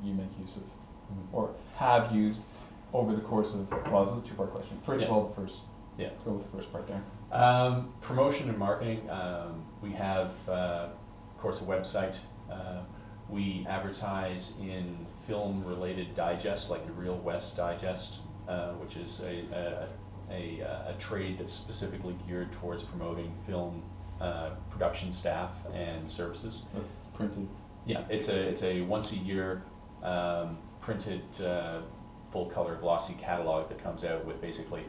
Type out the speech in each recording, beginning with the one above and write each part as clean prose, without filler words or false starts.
you make use of, or have used over the course of, well, this is a two-part question. First of all, go with the first part there. Promotion and marketing. We have, of course, a website. We advertise in film-related digests like the Real West Digest, which is a trade that's specifically geared towards promoting film production staff and services. That's printed. Yeah, it's a once a year printed full color glossy catalog that comes out with basically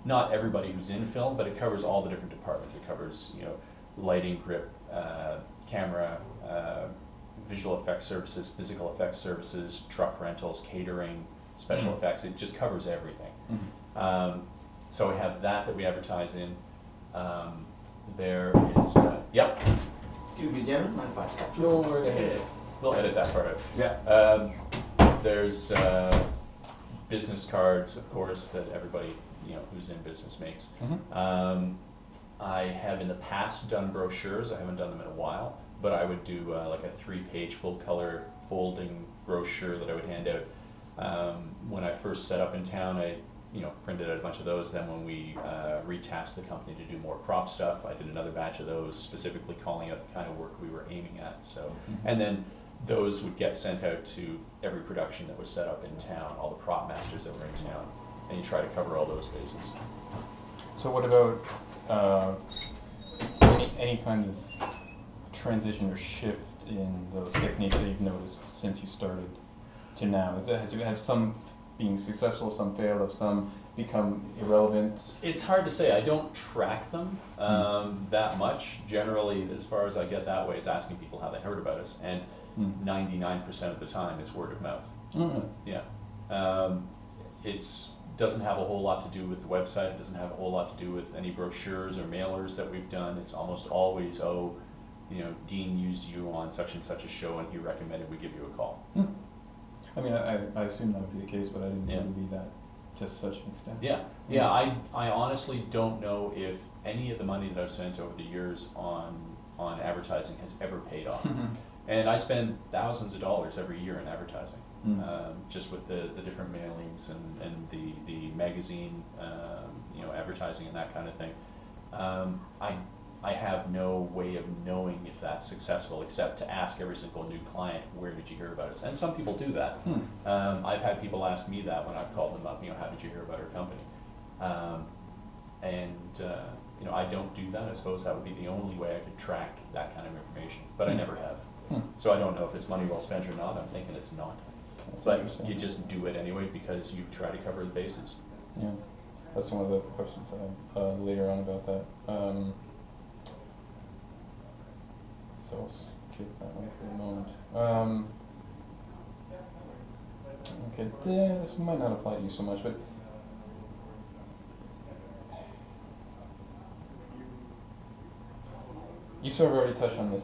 not everybody who's in film, but it covers all the different departments. It covers, you know, lighting, grip, camera, visual effects services, physical effects services, truck rentals, catering, special effects. It just covers everything. So we have that we advertise in. There is, yep. Excuse me, Devin, mind if I stop you? No, we're ahead. We'll edit that part out. Yeah. There's business cards, of course, that everybody, you know, who's in business makes. I have in the past done brochures. I haven't done them in a while, but I would do like a 3-page full color folding brochure that I would hand out. When I first set up in town, I printed out a bunch of those. Then when we retasked the company to do more crop stuff, I did another batch of those, specifically calling out the kind of work we were aiming at. So, and then those would get sent out to every production that was set up in town, all the prop masters that were in town, and you try to cover all those bases. So what about any kind of transition or shift in those techniques that you've noticed since you started to now? Have some being successful, some failed, have some become irrelevant? It's hard to say. I don't track them that much. Generally, as far as I get that way, is asking people how they heard about us, and 99% of the time it's word of mouth. Yeah. It doesn't have a whole lot to do with the website. It doesn't have a whole lot to do with any brochures or mailers that we've done. It's almost always, Dean used you on such and such a show and he recommended we give you a call. I mean, I assume that would be the case, but I didn't know it would be that, just such an extent. Yeah. I honestly don't know if any of the money that I've spent over the years on advertising has ever paid off. And I spend thousands of dollars every year in advertising, just with the different mailings and the magazine, advertising and that kind of thing. I have no way of knowing if that's successful except to ask every single new client, where did you hear about us? And some people do that. I've had people ask me that when I've called them up, how did you hear about our company? I don't do that. I suppose that would be the only way I could track that kind of information, but I never have. So I don't know if it's money well spent or not. I'm thinking it's not. But you just do it anyway because you try to cover the bases. Yeah, that's one of the questions I have later on about that. So I'll skip that one for a moment. Okay, this might not apply to you so much, but you sort of already touched on this.